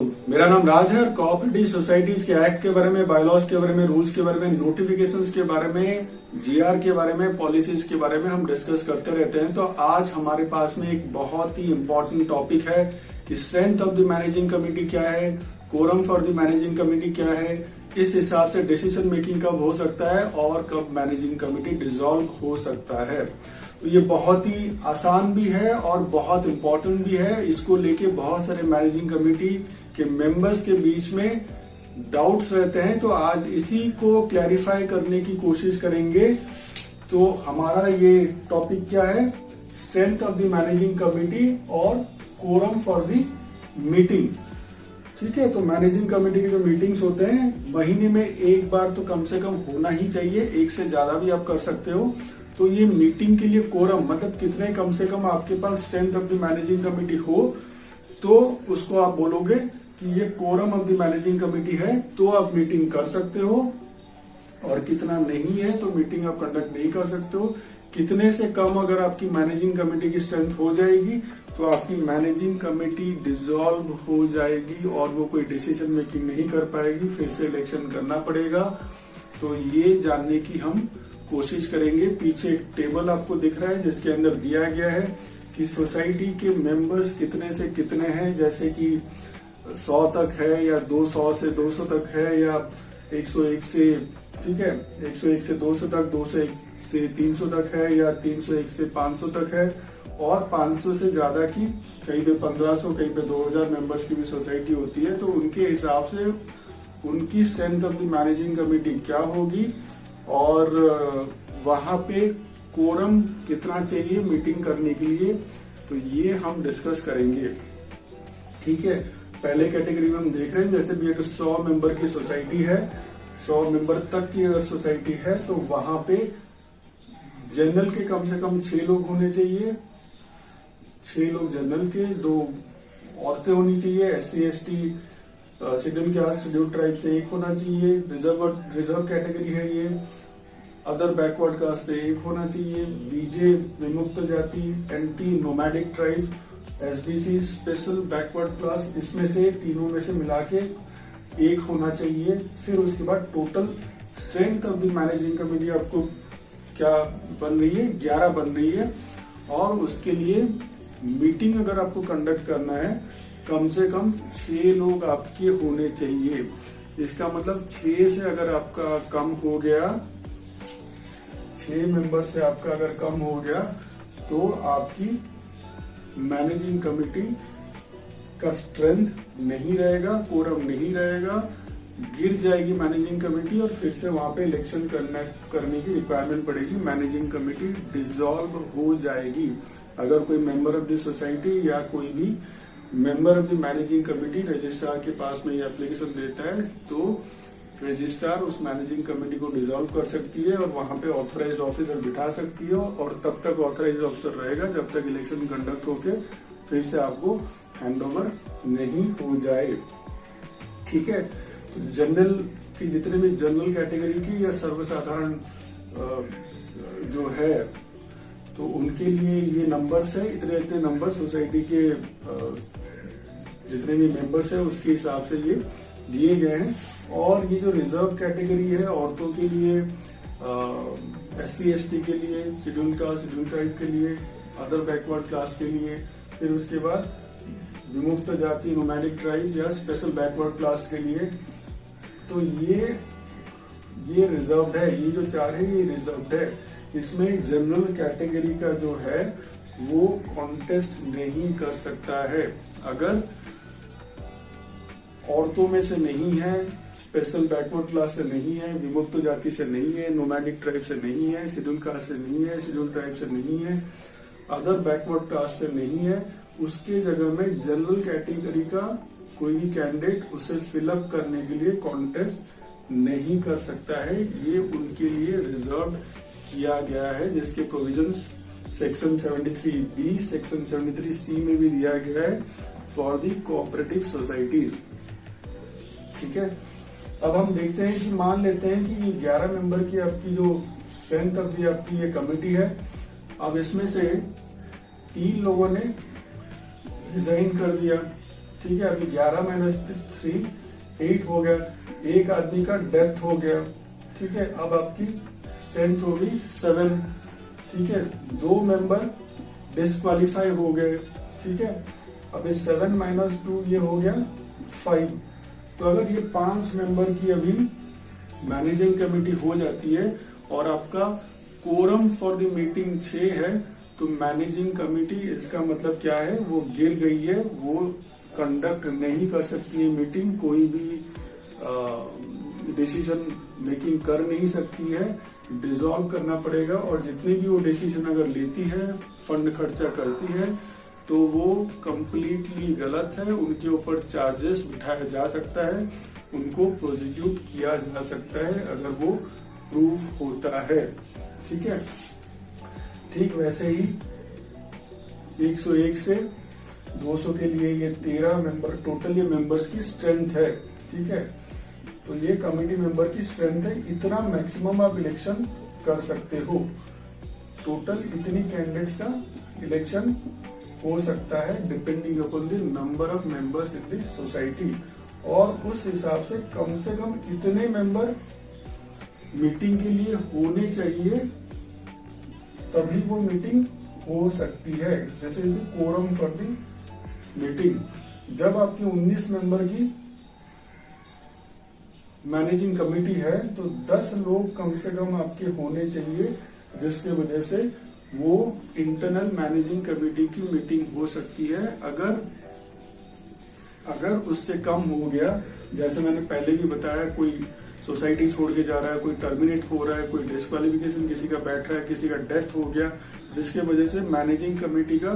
मेरा नाम राज है और कोऑपरेटिव सोसाइटीज के एक्ट के बारे में, बायलॉज के बारे में, रूल्स के बारे में, नोटिफिकेशंस के बारे में, जीआर के बारे में, पॉलिसीज के बारे में हम डिस्कस करते रहते हैं। तो आज हमारे पास में एक बहुत ही इंपॉर्टेंट टॉपिक है कि strength of the managing committee क्या है, quorum for the managing committee क्या है, इस हिसाब से डिसीजन मेकिंग कब हो सकता है और कब मैनेजिंग कमेटी डिसॉल्व हो सकता है। तो ये बहुत ही आसान भी है और बहुत इंपॉर्टेंट भी है। इसको लेके बहुत सारे मैनेजिंग कमेटी के मेंबर्स के बीच में डाउट्स रहते हैं, तो आज इसी को क्लैरिफाई करने की कोशिश करेंगे। तो हमारा ये टॉपिक क्या है, strength of the managing committee और कोरम फॉर द मीटिंग। ठीक है, तो मैनेजिंग कमेटी के जो मीटिंग्स होते हैं महीने में एक बार तो कम से कम होना ही चाहिए, एक से ज्यादा भी आप कर सकते हो। तो ये मीटिंग के लिए कोरम मतलब कितने कम से कम आपके पास strength of the managing committee हो, तो उसको आप बोलोगे कि ये quorum of the managing committee है, तो आप मीटिंग कर सकते हो। और कितना नहीं है तो मीटिंग आप कंडक्ट नहीं कर सकते हो। कितने से कम अगर आपकी मैनेजिंग कमेटी की स्ट्रेंथ हो जाएगी तो आपकी मैनेजिंग कमेटी डिसॉल्व हो जाएगी और वो कोई डिसीजन मेकिंग नहीं कर पाएगी, फिर से इलेक्शन करना पड़ेगा। तो ये जानने की हम कोशिश करेंगे। पीछे एक टेबल आपको दिख रहा है जिसके अंदर दिया गया है कि सोसाइटी के मेंबर्स कितने से कितने हैं, जैसे कि 100 तक है या 200 से 200 तक है या 101 से, ठीक है, 101 से 200 तक, 201 से 300 तक है या 301 से 500 तक है, और 500 से ज्यादा की कहीं पे 1500 कहीं पे 2000 मेंबर्स की भी सोसाइटी होती है। तो उनके हिसाब से उनकी strength of the managing committee क्या होगी और वहां पे कोरम कितना चाहिए मीटिंग करने के लिए, तो ये हम डिस्कस करेंगे। ठीक है, पहले कैटेगरी में हम देख रहे हैं जैसे भी अगर 100 मेंबर की सोसाइटी है, 100 मेंबर तक की अगर सोसाइटी है तो वहां पे जनरल के कम से कम 6 लोग होने चाहिए, 6 लोग जनरल के, 2 औरतें होनी चाहिए, SC ST schedule caste schedule tribe से 1 होना चाहिए, रिजर्व कैटेगरी है ये, अदर बैकवर्ड कास्ट से 1 होना चाहिए, बीजे विमुक्त जाति, anti nomadic tribe, SBC special backward class, इसमें से तीनों में से मिला के 1 होना चाहिए। फिर उसके बाद total strength of the managing committee आपको क्या बन रही है, 11 बन रही है। और उसके लिए मीटिंग अगर आपको कंडक्ट करना है कम से कम 6 लोग आपके होने चाहिए। इसका मतलब 6 से अगर आपका कम हो गया, 6 मेंबर से आपका अगर कम हो गया तो आपकी मैनेजिंग कमेटी का स्ट्रेंथ नहीं रहेगा, कोरम नहीं रहेगा, गिर जाएगी मैनेजिंग कमेटी और फिर से वहां पे इलेक्शन करने की रिक्वायरमेंट पड़ेगी, मैनेजिंग कमेटी डिसॉल्व हो जाएगी। अगर कोई मेंबर ऑफ द सोसाइटी या कोई भी member of the managing committee registrar के पास में ये एप्लीकेशन देता है तो रजिस्ट्रार उस मैनेजिंग कमेटी को डिसॉल्व कर सकती है और वहां पे ऑथराइज्ड ऑफिसर बिठा सकती है और तब तक ऑथराइज्ड ऑफिसर रहेगा जब तक इलेक्शन कंडक्ट होके फिर से आपको हैंडओवर नहीं हो जाए। ठीक है, तो जनरल की जितने भी जनरल कैटेगरी की या सर्वसाधारण जो है तो उनके लिए ये नंबर्स है, इतने इतने नंबर सोसाइटी के जितने भी मेंबर्स है उसके हिसाब से ये दिए गए हैं। और ये जो रिजर्व कैटेगरी है औरतों के लिए, SC ST के लिए, शेड्यूल कास्ट शेड्यूल ट्राइब के लिए, अदर बैकवर्ड क्लास के लिए, फिर उसके बाद विमुक्त जाति नोमैडिक ट्राइब या स्पेशल बैकवर्ड क्लास के लिए, तो ये रिजर्व्ड है। ये जो 4 है ये रिजर्व्ड है। इसमें जनरल कैटेगरी का जो है वो कॉन्टेस्ट नहीं कर सकता है। अगर औरतों में से नहीं है, स्पेशल बैकवर्ड क्लास से नहीं है, विमुक्त जाति से नहीं है, नोमैडिक ट्राइब से नहीं है, शेड्यूल कास्ट से नहीं है, शेड्यूल ट्राइब से नहीं है, अदर बैकवर्ड क्लास से नहीं है, उसके जगह में जनरल कैटेगरी का कोई भी कैंडिडेट उसे फिलअप करने के लिए कॉन्टेस्ट नहीं कर सकता है। ये उनके लिए रिजर्व किया गया है जिसके provisions section 73B, section 73C में भी दिया गया है फॉर दी कोऑपरेटिव सोसाइटीज। ठीक है, अब हम देखते हैं कि मान लेते हैं कि 11 मेंबर की आपकी जो स्ट्रेंथ ऑफ दी आपकी ये कमेटी है। अब इसमें से 3 लोगों ने रिजाइन कर दिया, ठीक है, अभी 11 माइनस 3 8 हो गया। एक आदमी का डेथ हो गया, ठीक है, अब आपकी स्ट्रेंथ होगी 7, ठीक है। 2 मेंबर डिस्क्वालीफाई हो गए, ठीक है। अब 7 माइनस 2 ये हो गया 5। तो अगर ये 5 मेंबर की अभी मैनेजिंग कमेटी हो जाती है और आपका कोरम फॉर द मीटिंग 6 है, तो मैनेजिंग कमेटी इसका मतलब क्या है, वो गिर गई है, वो कंडक्ट नहीं कर सकती है मीटिंग, कोई भी डिसीजन मेकिंग कर नहीं सकती है, डिसॉल्व करना पड़ेगा। और जितनी भी वो डिसीजन अगर लेती है, फंड खर्चा करती है, तो वो कंप्लीटली गलत है, उनके ऊपर चार्जेस बिठाया जा सकता है, उनको प्रोसिक्यूट किया जा सकता है अगर वो प्रूफ होता है, ठीक है। ठीक वैसे ही 101 से 200 के लिए ये 13 मेंबर टोटल ये मेंबर्स की स्ट्रेंथ है, ठीक है। तो ये कमेटी मेंबर की स्ट्रेंथ है, इतना मैक्सिमम आप इलेक्शन कर सकते हो, टोटल इतनी कैंडिडेट्स का इलेक्शन हो सकता है depending upon the number of members in the society. और उस हिसाब से कम इतने मेंबर मीटिंग के लिए होने चाहिए, तभी वो मीटिंग हो सकती है। जैसे कोरम फॉर द मीटिंग, जब आपकी 19 मेंबर की मैनेजिंग कमेटी है, तो 10 लोग कम से कम आपके होने चाहिए, जिसके वजह से वो इंटरनल मैनेजिंग कमेटी की मीटिंग हो सकती है। अगर उससे कम हो गया, जैसे मैंने पहले भी बताया, कोई सोसाइटी छोड़ के जा रहा है, कोई टर्मिनेट हो रहा है, कोई डिस्क्वालिफिकेशन किसी का बैठ रहा है, किसी का डेथ हो गया, जिसके वजह से मैनेजिंग कमेटी का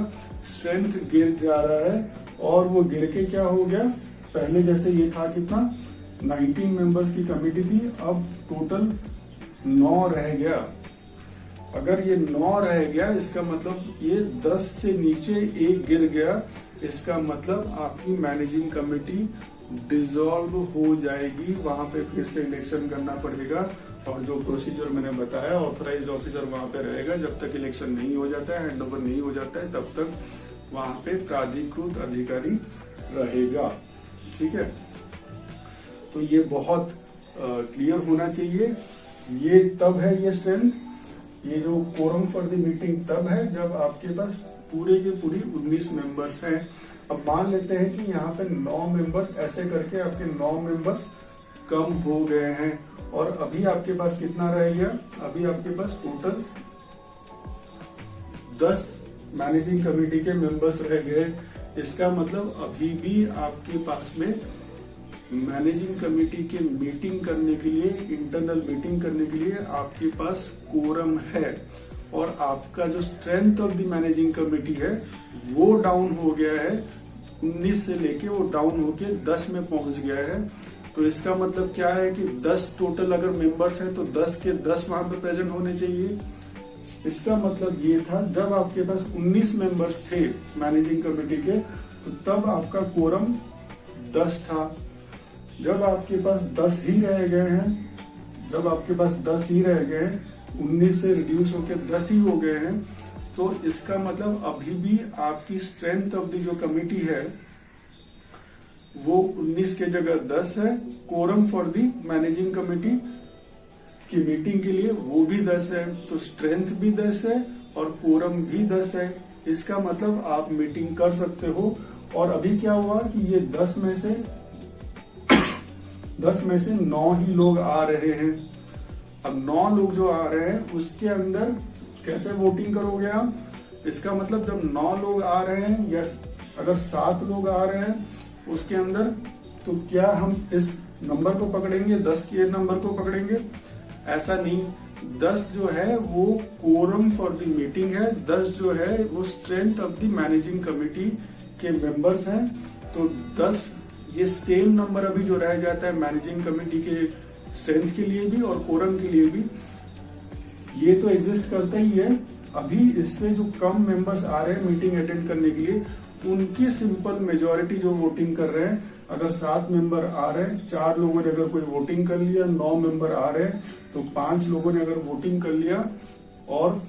स्ट्रेंथ गिर जा रहा है, और वो गिर के क्या हो गया, पहले जैसे ये था कितना 19 मेंबर्स की कमेटी थी, अब टोटल 9 रह गया। अगर ये 9 रह गया, इसका मतलब ये 10 से नीचे एक गिर गया, इसका मतलब आपकी मैनेजिंग कमेटी डिसॉल्व हो जाएगी, वहां पे फिर से इलेक्शन करना पड़ेगा। और जो प्रोसीजर मैंने बताया, ऑथराइज ऑफिसर वहां पे रहेगा, जब तक इलेक्शन नहीं हो जाता है, हैंडओवर नहीं हो जाता है, तब तक वहां पे प्राधिकृत अधिकारी रहेगा, ठीक है। तो ये बहुत क्लियर होना चाहिए। ये तब है ये स्ट्रेंथ, ये जो कोरम फॉर द मीटिंग तब है जब आपके पास पूरे के पूरी 19 मेंबर्स हैं। अब मान लेते हैं कि यहाँ पे 9 मेंबर्स, ऐसे करके आपके 9 मेंबर्स कम हो गए हैं, और अभी आपके पास कितना रह गया, अभी आपके पास टोटल 10 मैनेजिंग कमेटी के मेंबर्स रह गए। इसका मतलब अभी भी आपके पास में मैनेजिंग कमेटी के मीटिंग करने के लिए, इंटरनल मीटिंग करने के लिए आपके पास कोरम है, और आपका जो strength of the managing committee है वो डाउन हो गया है, 19 से लेके वो डाउन होके 10 में पहुंच गया है। तो इसका मतलब क्या है कि 10 टोटल अगर मेंबर्स हैं, तो 10 के 10 वहां पे प्रेजेंट होने चाहिए। इसका मतलब ये था, जब आपके पास 19 मेंबर्स थे मैनेजिंग कमेटी के, तो तब आपका कोरम 10 था। जब आपके पास 10 ही रह गए हैं, जब आपके पास 10 ही रह गए, 19 से रिड्यूस होकर 10 ही हो गए हैं, तो इसका मतलब अभी भी आपकी स्ट्रेंथ ऑफ द जो कमिटी है वो 19 के जगह 10 है। Quorum for the managing committee की मीटिंग के लिए वो भी 10 है, तो स्ट्रेंथ भी 10 है और कोरम भी 10 है। इसका मतलब आप मीटिंग कर सकते हो। और अभी क्या हुआ कि ये 10 में से 9 ही लोग आ रहे हैं। अब 9 लोग जो आ रहे हैं उसके अंदर कैसे वोटिंग करोगे आप? इसका मतलब जब 9 लोग आ रहे हैं या अगर 7 लोग आ रहे हैं उसके अंदर, तो क्या हम इस नंबर को पकड़ेंगे, 10 के नंबर को पकड़ेंगे? ऐसा नहीं। 10 जो है वो कोरम फॉर द मीटिंग है, 10 जो है वो strength of the managing committee के मेंबर्स हैं। तो 10 ये सेम नंबर अभी जो रह जाता है मैनेजिंग कमेटी के स्ट्रेंथ के लिए भी और कोरम के लिए भी, ये तो एग्जिस्ट करता ही है। अभी इससे जो कम मेंबर्स आ रहे हैं मीटिंग अटेंड करने के लिए, उनकी सिंपल मेजॉरिटी जो वोटिंग कर रहे हैं, अगर 7 मेंबर आ रहे हैं, 4 लोगों ने अगर कोई वोटिंग कर लिया, 9 मेंबर आ रहे हैं, तो 5 लोगों ने अगर वोटिंग कर लिया, और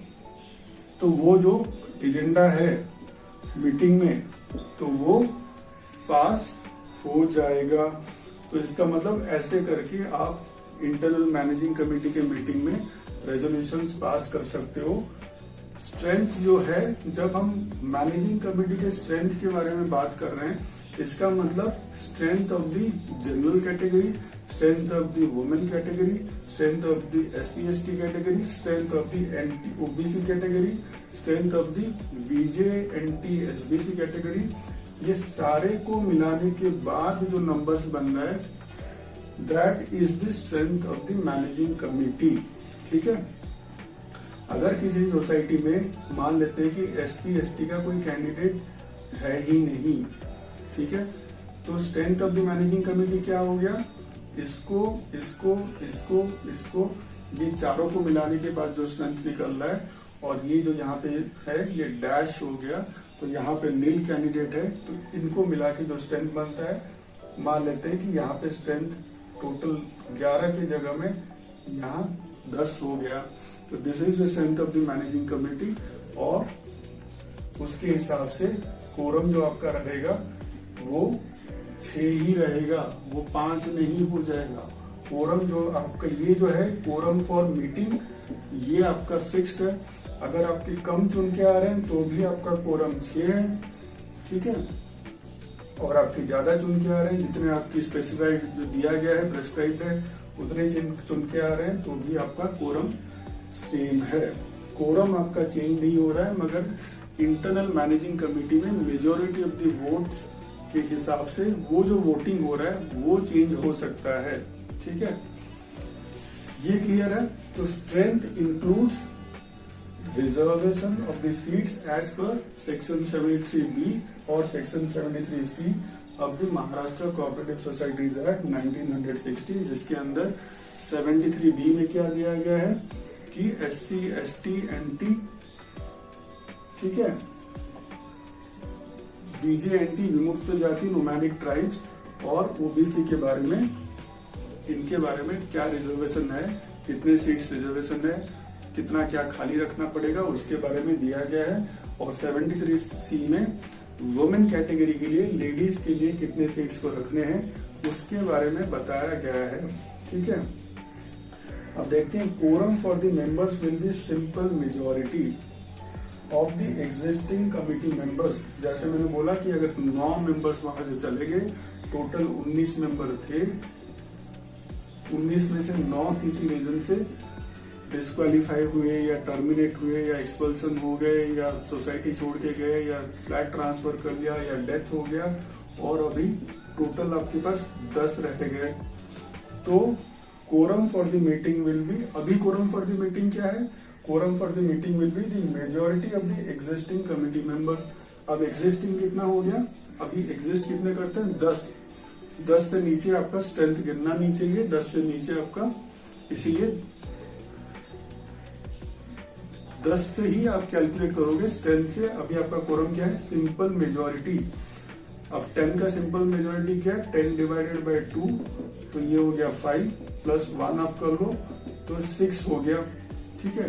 तो वो जो एजेंडा है मीटिंग में, तो वो पास हो जाएगा। तो इसका मतलब ऐसे करके आप इंटरनल मैनेजिंग कमेटी के मीटिंग में रेजोल्यूशंस पास कर सकते हो। स्ट्रेंथ जो है, जब हम मैनेजिंग कमेटी के स्ट्रेंथ के बारे में बात कर रहे हैं, इसका मतलब strength of the general category, strength of the women category, strength of the SC/ST category, strength of the OBC category, strength of the VJ NT SBC category, ये सारे को मिलाने के बाद जो नंबर्स बन रहा है, that is the strength of the managing committee. ठीक है। अगर किसी सोसाइटी में मान लेते हैं कि SC/ST का कोई कैंडिडेट है ही नहीं, ठीक है, तो strength of the managing committee क्या हो गया, इसको इसको इसको इसको ये चारों को मिलाने के बाद जो स्ट्रेंथ निकल रहा है, और ये जो यहाँ पे है ये डैश हो गया, तो यहाँ पे नील कैंडिडेट है, तो इनको मिला के जो स्ट्रेंथ बनता है, मान लेते हैं कि यहाँ पे स्ट्रेंथ टोटल 11 की जगह में यहाँ 10 हो गया। तो this is the strength of the managing committee, और उसके हिसाब से कोरम जो आपका रहेगा वो 6 ही रहेगा, वो 5 नहीं हो जाएगा। कोरम जो आपका ये जो है कोरम फॉर मीटिंग, ये आपका फिक्स्ड है। अगर आपके कम चुन के आ रहे हैं तो भी आपका कोरम 6 है, ठीक है, और आपके ज्यादा चुन के आ रहे हैं, जितने आपकी स्पेसिफाइड जो दिया गया है प्रेस्क्राइब्ड है उतने चुन के आ रहे हैं, तो भी आपका कोरम सेम है। कोरम आपका चेंज नहीं हो रहा है, मगर इंटरनल मैनेजिंग कमेटी में मेजोरिटी ऑफ द वोट्स के हिसाब से वो जो वोटिंग हो रहा है वो चेंज हो सकता है। ठीक है, ये क्लियर है। तो strength includes reservation of the seats as per section 73B और section 73C of the Maharashtra cooperative societies act 1960, जिसके अंदर 73B में क्या दिया गया है कि SC/ST NT, ठीक है, VJ NT विमुक्त जाति नोमैडिक ट्राइब्स और OBC के बारे में, इनके बारे में क्या रिजर्वेशन है, कितने सीट्स रिजर्वेशन है, कितना क्या खाली रखना पड़ेगा, उसके बारे में दिया गया है। और 73C में वुमेन कैटेगरी के लिए, लेडीज के लिए कितने सीट्स को रखने हैं उसके बारे में बताया गया है। ठीक है, अब देखते हैं। Quorum for the members will be simple majority of the existing committee members. जैसे मैंने बोला कि अगर 9 मेंबर्स वहां से चले गए, टोटल 19 मेंबर थे, 19 में से 9 किसी रीजन से डिस्क्वालीफाई हुए या टर्मिनेट हुए या एक्सपल्सन हो गए या सोसाइटी छोड़ के गए या फ्लैट ट्रांसफर कर लिया या डेथ हो गया, और अभी टोटल आपके पास 10 रह गए, तो quorum for the meeting will be, अभी कोरम फॉर द मीटिंग क्या है, quorum for the meeting will be the majority of the existing committee members. अब एग्जिस्टिंग कितना हो गया, अभी एग्जिस्ट कितने करते हैं, 10 से नीचे आपका स्ट्रेंथ गिरना नहीं चाहिए, 10 से नीचे आपका, इसीलिए 10 से ही आप कैलकुलेट करोगे स्ट्रेंथ से। अभी आपका कोरम क्या है, सिंपल मेजोरिटी। अब 10 का सिंपल मेजोरिटी क्या है, 10 डिवाइडेड बाय 2, तो ये हो गया 5 प्लस 1 आप कर लो तो 6 हो गया। ठीक है,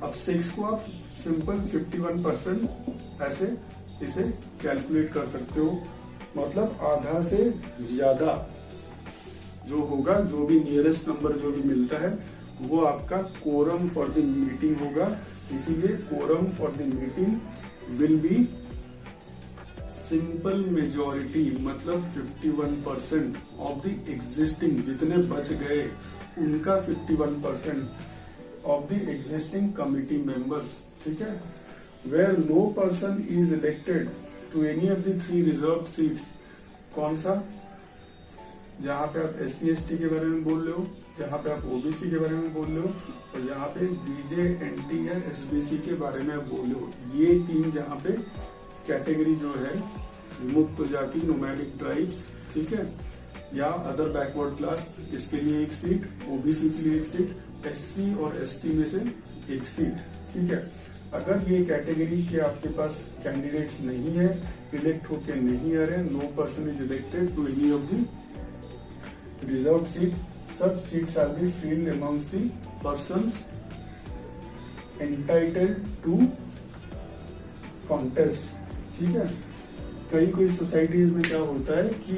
अब 6 को आप सिंपल 51% ऐसे इसे कैलकुलेट कर सकते हो, मतलब आधा से ज्यादा जो होगा, जो भी नियरेस्ट नंबर जो भी मिलता है वो आपका कोरम फॉर द मीटिंग होगा। इसीलिए quorum for the meeting will be simple majority, मतलब 51% ऑफ द एग्जिस्टिंग, जितने बच गए उनका 51% of the existing committee members. ठीक है, where no person is elected to any of the 3 reserve seats. कौन सा, जहां पे आप SC/ST के बारे में बोल रहे हो, जहां पे आप OBC के बारे में बोल रहे हो, और जहां पे VJ NT या SBC के बारे में आप बोल रहे हो, ये 3 जहां पे कैटेगरी जो है विमुक्त जाति नोमैडिक ट्राइब्स, ठीक है, या अदर बैकवर्ड क्लास, इसके लिए 1 सीट, OBC के लिए 1 सीट, SC और ST में से 1 सीट। ठीक है, अगर ये कैटेगरी के आपके पास कैंडिडेट्स नहीं है, इलेक्ट होके नहीं आ रहे, no person is elected to any of the reserve seat, such seats are be filled amongst the persons entitled to contest। ठीक है, कोई सोसाइटीज में क्या होता है कि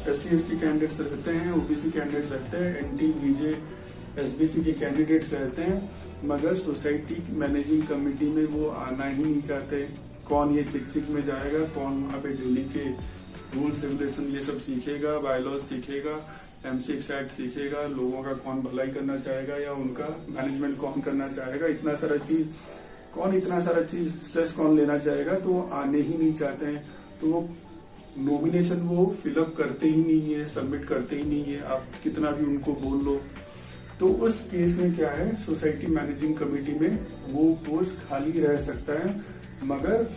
SC/ST कैंडिडेट्स रहते हैं, OBC कैंडिडेट्स रहते हैं, NT, VJ, SBC के कैंडिडेट्स रहते हैं, मगर सोसाइटी मैनेजिंग कमेटी में वो आना ही नहीं चाहते। कौन ये चिक में जाएगा, कौन वहाँ पे दिल्ली के रूल्स रेगुलेशन ये सब सीखेगा, बायलॉज सीखेगा, M6 एक्ट सीखेगा, लोगों का कौन भलाई करना चाहेगा या उनका मैनेजमेंट कौन करना चाहेगा, इतना सारा चीज स्ट्रेस कौन लेना चाहेगा, तो वो आने ही नहीं चाहते हैं। तो वो नॉमिनेशन वो फिलअप करते ही नहीं है, सबमिट करते ही नहीं है, आप कितना भी उनको बोल लो। तो उस केस में क्या है, सोसाइटी मैनेजिंग कमेटी में वो पोस्ट खाली रह सकता है, मगर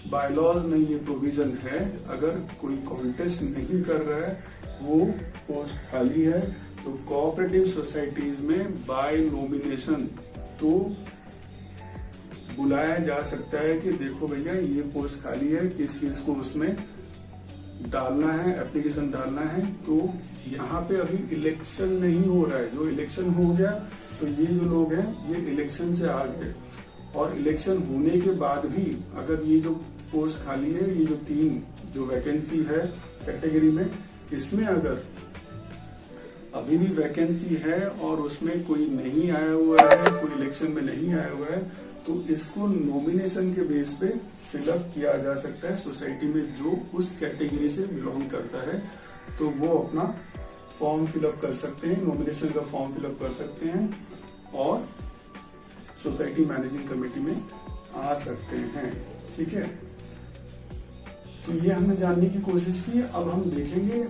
बायलॉज में ये प्रोविजन है, अगर कोई कॉन्टेस्ट नहीं कर रहा है, वो पोस्ट खाली है, तो कोऑपरेटिव सोसाइटीज में बाय नॉमिनेशन तो बुलाया जा सकता है कि देखो भैया ये पोस्ट खाली है, किसको उसमें डालना है, एप्लीकेशन डालना है। तो यहाँ पे अभी इलेक्शन नहीं हो रहा है, जो इलेक्शन हो गया तो ये जो लोग हैं ये इलेक्शन से आ गए, और इलेक्शन होने के बाद भी अगर ये जो पोस्ट खाली है, ये जो 3 जो वैकेंसी है कैटेगरी में, इसमें अगर अभी भी वैकेंसी है और उसमें कोई नहीं आया हुआ है, कोई इलेक्शन में नहीं आया हुआ है, तो इसको नॉमिनेशन के बेस पे फिलअप किया जा सकता है सोसाइटी में जो उस कैटेगरी से बिलोंग करता है। तो वो अपना फॉर्म फिलअप कर सकते हैं, नॉमिनेशन का फॉर्म फिलअप कर सकते हैं और सोसाइटी मैनेजिंग कमेटी में आ सकते हैं। ठीक है, तो ये हमने जानने की कोशिश की। अब हम देखेंगे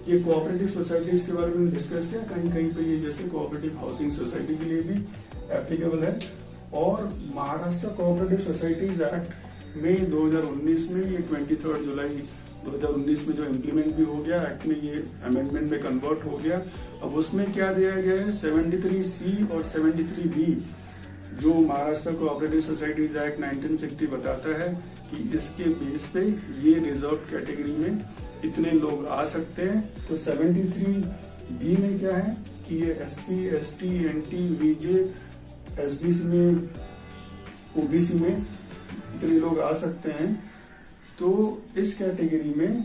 ये कोऑपरेटिव सोसाइटीज के बारे में डिस्कस किया, कहीं कहीं पे ये जैसे कोऑपरेटिव हाउसिंग सोसाइटी के लिए भी एप्लीकेबल है। और महाराष्ट्र कोऑपरेटिव सोसाइटीज एक्ट में 2019 में ये 23 जुलाई 2019 में जो इम्प्लीमेंट भी हो गया, एक्ट में ये अमेंडमेंट में कन्वर्ट हो गया। अब उसमें क्या दिया गया है, 73C और 73B जो महाराष्ट्र कोऑपरेटिव सोसाइटीज एक्ट 1960 बताता है कि इसके बेस पे ये रिजर्व कैटेगरी में इतने लोग आ सकते हैं। तो 73B में क्या है कि ये SC, ST, NT, VJ, SBC में, OBC में इतने लोग आ सकते हैं। तो इस कैटेगरी में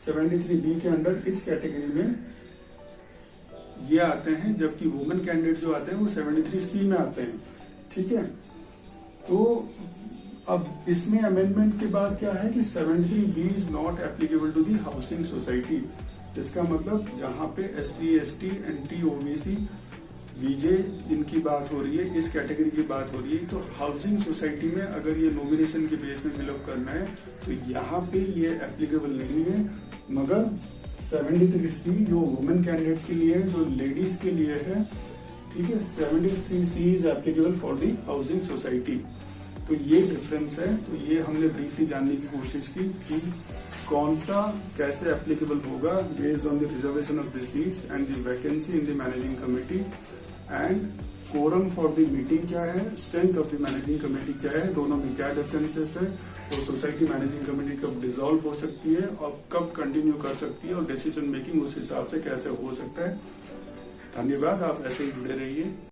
73B के अंडर इस कैटेगरी में ये आते हैं, जबकि वुमेन कैंडिडेट जो आते हैं वो 73C में आते हैं। ठीक है, तो अब इसमें अमेंडमेंट के बाद क्या है कि 73B is not applicable to the housing society. इसका मतलब जहां पे SC, ST, NT, OBC, VJ इनकी बात हो रही है, इस कैटेगरी की बात हो रही है, तो हाउसिंग सोसाइटी में अगर ये नॉमिनेशन के बेस में फिलअप करना है तो यहाँ पे ये एप्लीकेबल नहीं है। मगर 73C जो वुमेन कैंडिडेट्स के लिए है, जो लेडीज के लिए है, ठीक है, 73C is applicable for the housing society. तो ये डिफरेंस है। तो ये हमने ब्रीफली जानने की कोशिश की कि कौन सा कैसे एप्लीकेबल होगा based on the reservation of the seats and the vacancy in the managing committee, and quorum for the meeting क्या है, strength of the managing committee क्या है, दोनों में क्या डिफरेंसेस है, और सोसाइटी मैनेजिंग कमेटी कब डिसॉल्व हो सकती है और कब कंटिन्यू कर सकती है, और डिसीजन मेकिंग उस हिसाब से कैसे हो सकता है। धन्यवाद, आप ऐसे ही जुड़े रहिए।